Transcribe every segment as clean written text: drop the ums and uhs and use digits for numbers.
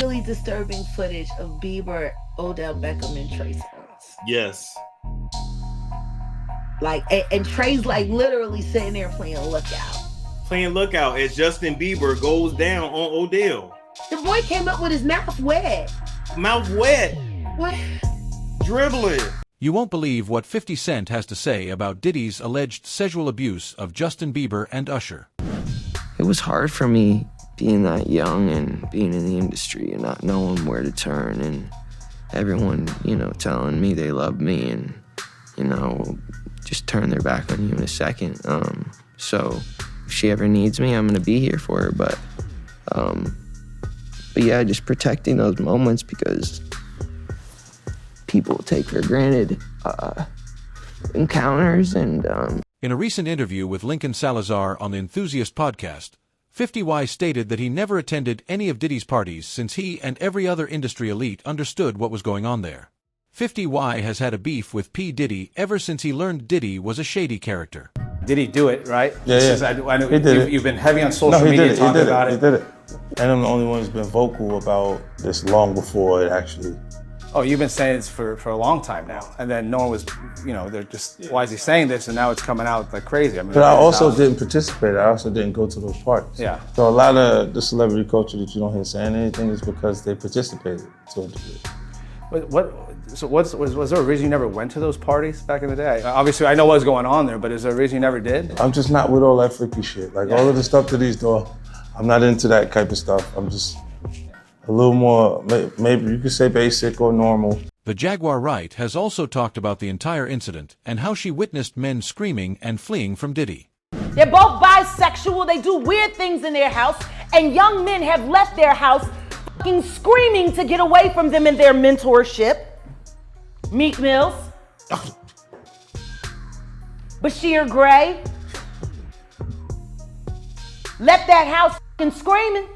really disturbing footage of Bieber, Odell Beckham, and Trey Songz. Yes. Like, and Trey's like literally sitting there playing Lookout. Playing Lookout as Justin Bieber goes down on Odell. The boy came up with his mouth wet. Mouth wet. What? Dribbling. You won't believe what 50 Cent has to say about Diddy's alleged sexual abuse of Justin Bieber and Usher. It was hard for me being that young and being in the industry and not knowing where to turn and everyone, telling me they love me and, just turn their back on you in a second. So if she ever needs me, I'm gonna be here for her. But yeah, just protecting those moments because people take for granted encounters and. In a recent interview with Lincoln Salazar on the Enthusiast podcast, 50Y stated that he never attended any of Diddy's parties since he and every other industry elite understood what was going on there. 50Y has had a beef with P. Diddy ever since he learned Diddy was a shady character. Did he do it, right? Yeah. I know He did it. you've been heavy on social media talking about it. He did it. And I'm the only one who's been vocal about this long before it actually. Oh, you've been saying this for a long time now. And then no one was, they're just, why is he saying this? And now it's coming out like crazy. I mean, But I also didn't participate. I also didn't go to those parties. Yeah. So a lot of the celebrity culture that you don't hear saying anything is because they participated to a degree. Was there a reason you never went to those parties back in the day? Obviously, I know what was going on there, but is there a reason you never did? I'm just not with all that freaky shit. Like all of the stuff that he's doing, I'm not into that type of stuff. I'm just a little more, maybe you could say basic or normal. The Jaguar Wright has also talked about the entire incident and how she witnessed men screaming and fleeing from Diddy. They're both bisexual, they do weird things in their house, and young men have left their house fucking screaming to get away from them in their mentorship. Meek Mills. Bashir Gray. Left that house fucking screaming.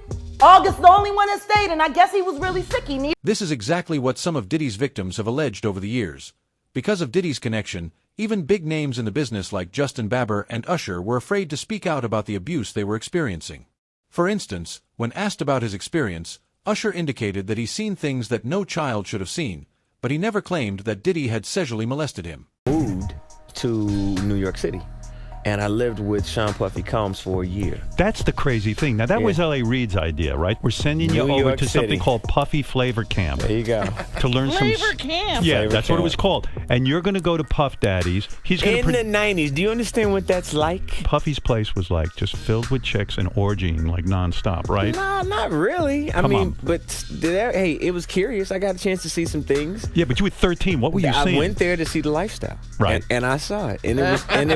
August the only one that stayed, and I guess he was really sick. This is exactly what some of Diddy's victims have alleged over the years. Because of Diddy's connection, even big names in the business like Justin Bieber and Usher were afraid to speak out about the abuse they were experiencing. For instance, when asked about his experience, Usher indicated that he's seen things that no child should have seen, but he never claimed that Diddy had sexually molested him. Moved to New York City. And I lived with Sean Puffy Combs for a year. That's the crazy thing. Now, that was L.A. Reid's idea, right? We're sending you over to something called Puffy Flavor Camp. There you go. To learn Flavor Camp? Yeah, Flavor that's what it Camp. was called. And you're going to go to Puff Daddy's. He's going In the 90s, do you understand what that's like? Puffy's place was like just filled with chicks and orgying like nonstop, right? No, not really. I Come mean, on. but hey, it was curious. I got a chance to see some things. Yeah, but you were 13. What were you seeing? I went there to see the lifestyle. Right. And I saw it. And it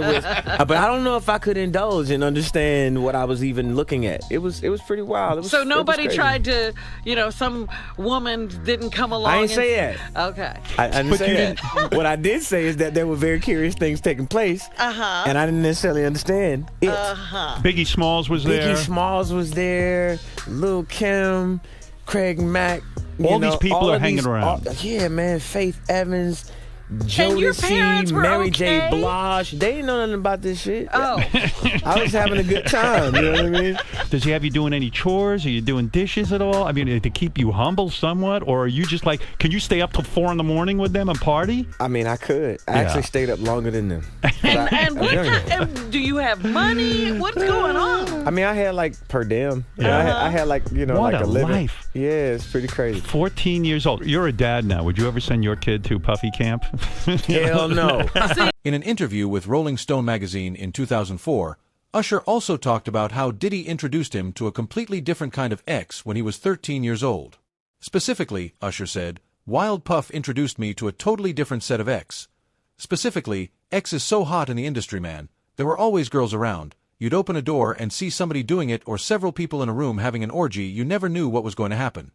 was but I don't know if I could indulge and understand what I was even looking at. It was pretty wild. So nobody tried to, some woman didn't come along. I didn't say that. Okay. I didn't say that. What I did say is that there were very curious things taking place. And I didn't necessarily understand it. Biggie Smalls was there. Biggie Smalls was there. Lil' Kim, Craig Mack. All these people are hanging around. Yeah, man. Faith Evans. And your parents Jodeci, were Mary okay? J. Blige. They didn't know nothing about this shit. Oh. I was having a good time. You know what I mean? Does he have you doing any chores? Are you doing dishes at all? I mean, to keep you humble somewhat? Or are you just like, can you stay up till 4 a.m. with them and party? I mean, I could. I actually stayed up longer than them. And do you have money? What's going on? I mean, I had like per diem. I had like, What like a living. life. Yeah, it's pretty crazy. 14 years old. You're a dad now. Would you ever send your kid to Puffy Camp? Hell no. In an interview with Rolling Stone magazine in 2004, Usher also talked about how Diddy introduced him to a completely different kind of ex when he was 13 years old. Specifically, Usher said, "Wild Puff introduced me to a totally different set of ex. Specifically, X is so hot in the industry, man. There were always girls around. You'd open a door and see somebody doing it or several people in a room having an orgy. You never knew what was going to happen."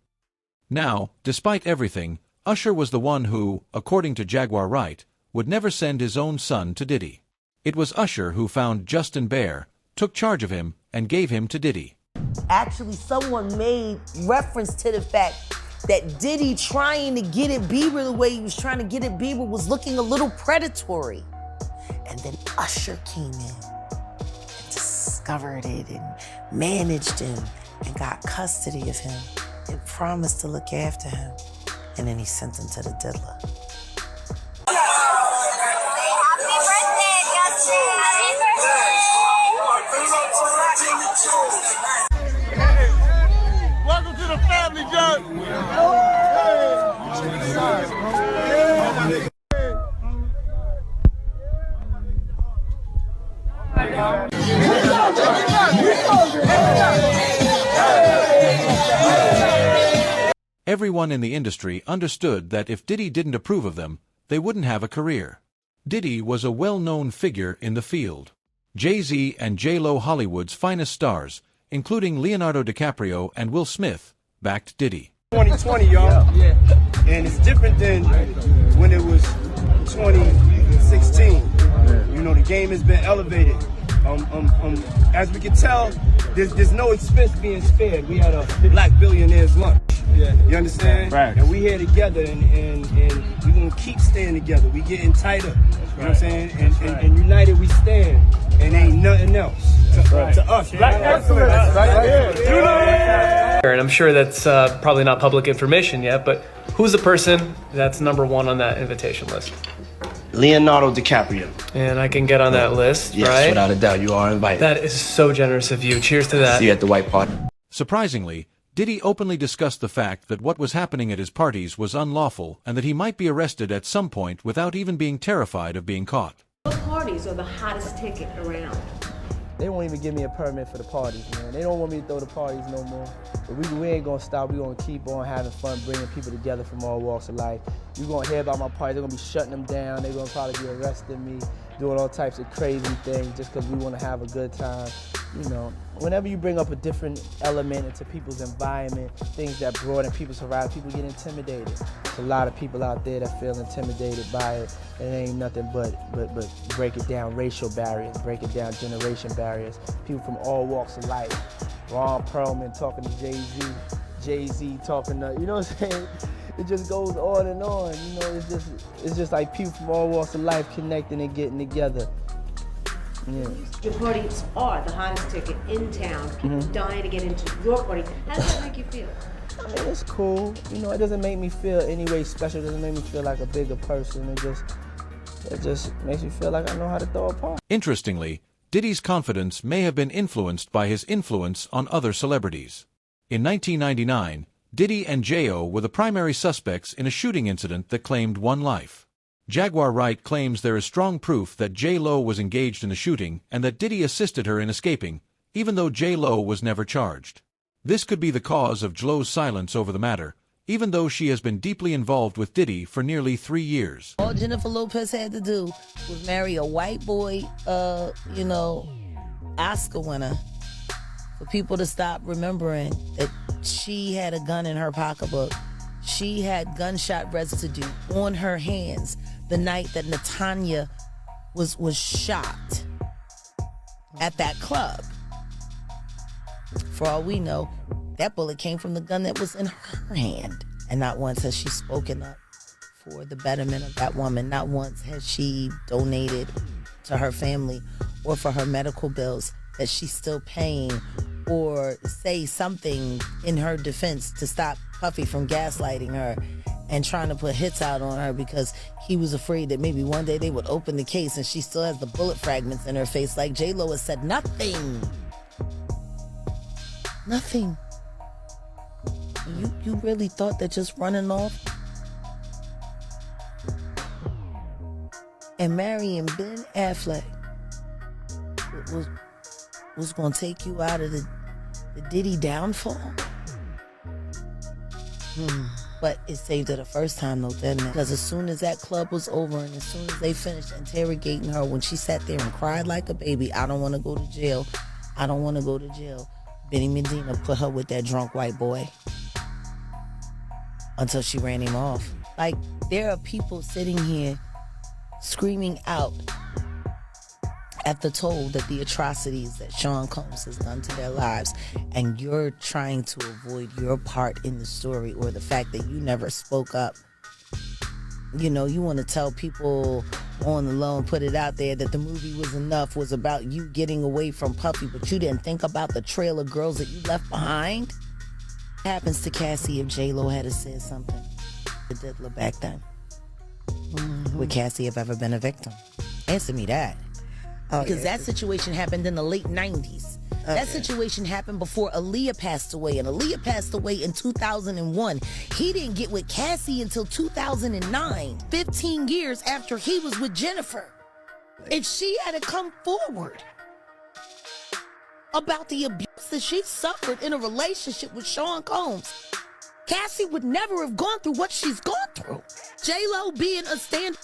Now, despite everything, Usher was the one who, according to Jaguar Wright, would never send his own son to Diddy. It was Usher who found Justin Bieber, took charge of him, and gave him to Diddy. Actually, someone made reference to the fact that Diddy trying to get at Bieber the way he was trying to get at Bieber was looking a little predatory. And then Usher came in and discovered it and managed him and got custody of him. They promised to look after him, and then he sent him to the diddler. Welcome to the family, John. Everyone in the industry understood that if Diddy didn't approve of them, they wouldn't have a career. Diddy was a well-known figure in the field. Jay-Z and J-Lo, Hollywood's finest stars, including Leonardo DiCaprio and Will Smith, backed Diddy. 2020, y'all. Yeah. And it's different than when it was 2016. You know, the game has been elevated. As we can tell, there's no expense being spared. We had a black billionaire's lunch. Yeah. You understand? Right. And we here together, and we're going to keep staying together. We getting tighter. You know what I'm saying? And united we stand. And ain't nothing else to us. Black excellence. And I'm sure that's probably not public information yet, but who's the person that's #1 on that invitation list? Leonardo DiCaprio. And I can get on that list, yes, right? Without a doubt, you are invited. That is so generous of you. Cheers to that. See you at the White Party. Surprisingly, Diddy openly discussed the fact that what was happening at his parties was unlawful and that he might be arrested at some point without even being terrified of being caught. What parties are the hottest ticket around? They won't even give me a permit for the parties, man. They don't want me to throw the parties no more. But we ain't gonna stop. We gonna keep on having fun, bringing people together from all walks of life. You gonna hear about my parties. They're gonna be shutting them down. They're gonna probably be arresting me, doing all types of crazy things just because we want to have a good time. You know, whenever you bring up a different element into people's environment, things that broaden people's horizon, people get intimidated. There's a lot of people out there that feel intimidated by it. It ain't nothing but break it down racial barriers, break it down generation barriers. People from all walks of life. Ron Perlman talking to Jay-Z, Jay-Z talking to, you know what I'm saying? It just goes on and on. You know, it's just like people from all walks of life connecting and getting together. Yeah. Your parties are the hottest ticket in town. People dying to get into your party. How does that make you feel? I mean, it's cool. You know, it doesn't make me feel any way special. It doesn't make me feel like a bigger person. It just makes me feel like I know how to throw a party. Interestingly, Diddy's confidence may have been influenced by his influence on other celebrities. In 1999, Diddy and J.O. were the primary suspects in a shooting incident that claimed one life. Jaguar Wright claims there is strong proof that J.Lo was engaged in the shooting and that Diddy assisted her in escaping, even though J.Lo was never charged. This could be the cause of J.Lo's silence over the matter, even though she has been deeply involved with Diddy for nearly 3 years. All Jennifer Lopez had to do was marry a white boy, Oscar winner, for people to stop remembering that she had a gun in her pocketbook. She had gunshot residue on her hands the night that Natanya was shot at that club. For all we know, that bullet came from the gun that was in her hand. And not once has she spoken up for the betterment of that woman. Not once has she donated to her family or for her medical bills that she's still paying, or say something in her defense to stop Puffy from gaslighting her and trying to put hits out on her because he was afraid that maybe one day they would open the case and she still has the bullet fragments in her face. Like J-Lo has said nothing. Nothing. You really thought that just running off and marrying Ben Affleck was going to take you out of the Diddy downfall? But it saved her the first time though, didn't it? Because as soon as that club was over and as soon as they finished interrogating her, when she sat there and cried like a baby, I don't want to go to jail. I don't want to go to jail. Benny Medina put her with that drunk white boy until she ran him off. Like, there are people sitting here screaming out at the toll that the atrocities that Sean Combs has done to their lives, and you're trying to avoid your part in the story or the fact that you never spoke up. You know, you want to tell people on the low and put it out there that the movie Was Enough was about you getting away from Puffy, but you didn't think about the trail of girls that you left behind. happens to Cassie if J-Lo had said something to Diddler back then? Would Cassie have ever been a victim? Answer me that. Because that situation happened in the late 90s. That situation happened before Aaliyah passed away, and Aaliyah passed away in 2001. He didn't get with Cassie until 2009, 15 years after he was with Jennifer. If she had to come forward about the abuse that she suffered in a relationship with Sean Combs, Cassie would never have gone through what she's gone through. J-Lo being a stand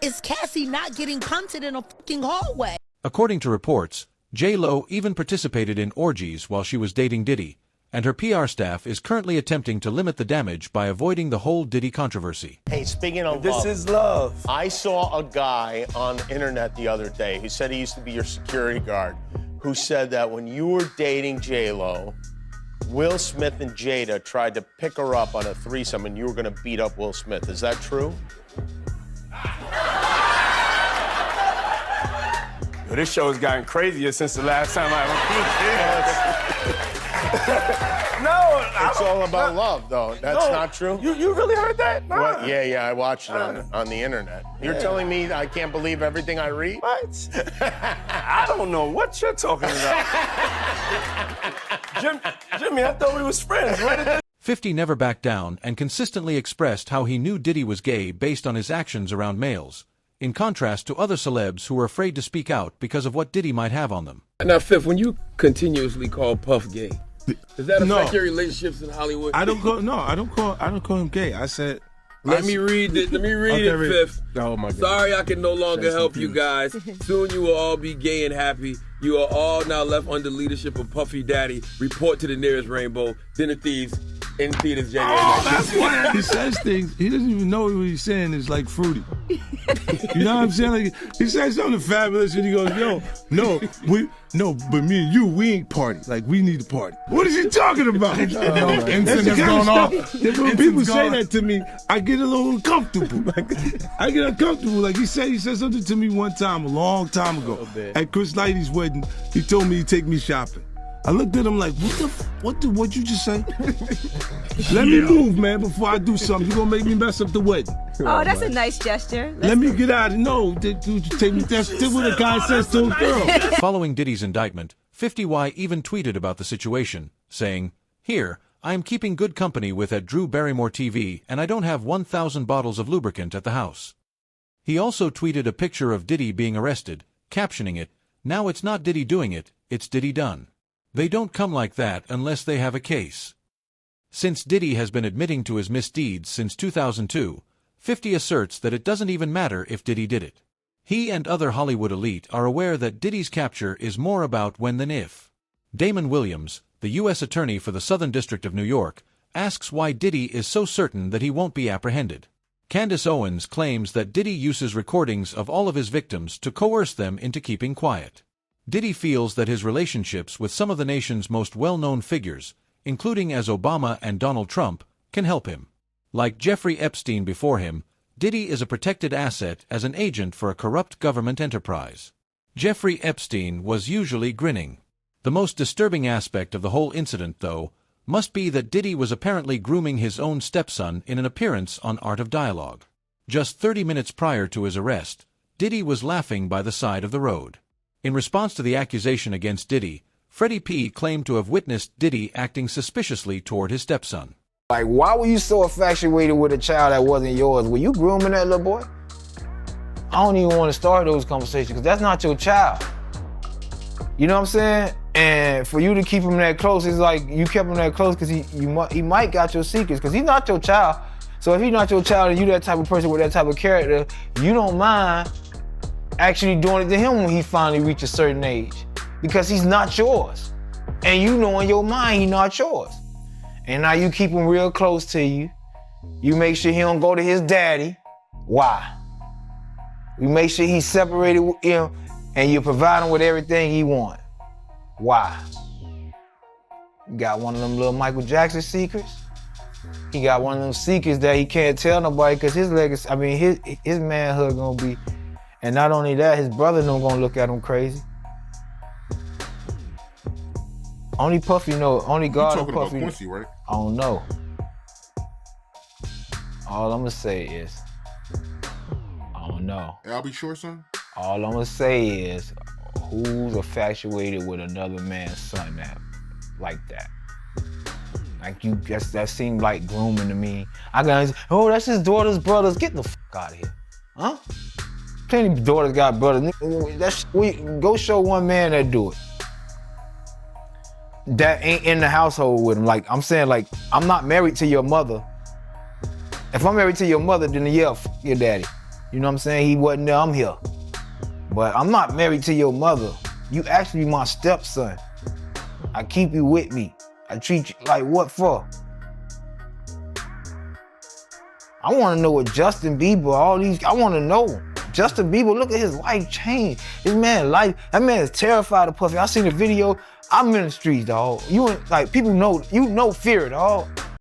is Cassie not getting punted in a fucking hallway. According to reports, J-Lo even participated in orgies while she was dating Diddy, and her PR staff is currently attempting to limit the damage by avoiding the whole Diddy controversy. Hey, speaking of This love, is love. I saw a guy on the internet the other day who said he used to be your security guard, who said that when you were dating J-Lo, Will Smith and Jada tried to pick her up on a threesome and you were gonna beat up Will Smith. Is that true? Yo, this show has gotten crazier since the last time I No, it's all about love, though. That's not true. You really heard that? Nah. What? Yeah, I watched it on the internet. You're telling me I can't believe everything I read? What? I don't know what you're talking about. Jimmy, I thought we was friends. Where did this 50 never backed down and consistently expressed how he knew Diddy was gay based on his actions around males, in contrast to other celebs who were afraid to speak out because of what Diddy might have on them. Now, Fifth, when you continuously call Puff gay, does that affect your relationships in Hollywood? I don't call him gay. I said. Let me read it, Fifth. Oh my God. Sorry I can no longer help you guys. Soon you will all be gay and happy. You are all now left under leadership of Puffy Daddy. Report to the nearest rainbow. Dinner Thieves in theaters January 19th. That's why he says things. He doesn't even know what he's saying is like fruity. You know what I'm saying? Like, he says something fabulous and he goes, but me and you, we ain't party. Like, we need to party. What is he talking about? That's the kind of stuff. When people say that to me, I get a little uncomfortable. I get uncomfortable. Like, he said something to me one time, a long time ago. At Chris Lighty's wedding, he told me he'd take me shopping. I looked at him like, what'd you just say? Let me move, man, before I do something. You're gonna make me mess up the wedding. Oh, that's a nice gesture. Let me get out of take me. That's what a guy says to a girl. Following Diddy's indictment, 50Y even tweeted about the situation, saying, "Here, I am keeping good company with at Drew Barrymore TV, and I don't have 1,000 bottles of lubricant at the house." He also tweeted a picture of Diddy being arrested, captioning it, "Now it's not Diddy doing it, it's Diddy done. They don't come like that unless they have a case." Since Diddy has been admitting to his misdeeds since 2002, 50 asserts that it doesn't even matter if Diddy did it. He and other Hollywood elite are aware that Diddy's capture is more about when than if. Damon Williams, the U.S. Attorney for the Southern District of New York, asks why Diddy is so certain that he won't be apprehended. Candace Owens claims that Diddy uses recordings of all of his victims to coerce them into keeping quiet. Diddy feels that his relationships with some of the nation's most well-known figures, including as Obama and Donald Trump, can help him. Like Jeffrey Epstein before him, Diddy is a protected asset as an agent for a corrupt government enterprise. Jeffrey Epstein was usually grinning. The most disturbing aspect of the whole incident, though, must be that Diddy was apparently grooming his own stepson in an appearance on Art of Dialogue. Just 30 minutes prior to his arrest, Diddy was laughing by the side of the road. In response to the accusation against Diddy, Freddie P. claimed to have witnessed Diddy acting suspiciously toward his stepson. Like, why were you so infatuated with a child that wasn't yours? Were you grooming that little boy? I don't even want to start those conversations because that's not your child. You know what I'm saying? And for you to keep him that close, it's like you kept him that close because he might got your secrets because he's not your child. So if he's not your child and you that type of person with that type of character, you don't mind actually doing it to him when he finally reaches a certain age because he's not yours. And you know in your mind he's not yours. And now you keep him real close to you. You make sure he don't go to his daddy. Why? You make sure he's separated with him and you provide him with everything he wants. Why? You got one of them little Michael Jackson secrets. He got one of them secrets that he can't tell nobody because his legacy, his manhood gonna be. And not only that, his brother don't gonna look at him crazy. Only Puffy know, only God and Puffy. Quincy, right? I don't know. All I'm gonna say is, I don't know. I'll be sure, son. All I'm gonna say is, who's infatuated with another man's son like that? Like you, that seemed like grooming to me. I got, oh, that's his daughter's brothers. Get the fuck out of here, huh? Plenty of daughters got brothers. Go show one man that do it. That ain't in the household with him. Like I'm saying, like I'm not married to your mother. If I'm married to your mother, then yeah, fuck your daddy. You know what I'm saying? He wasn't there, I'm here. But I'm not married to your mother. You actually my stepson. I keep you with me. I treat you like what for? I want to know what Justin Bieber, I want to know. Justin Bieber, look at his life change. His man life, that man is terrified of Puffy. I seen the video. I'm in the streets, dog. You like people know, fear, dog.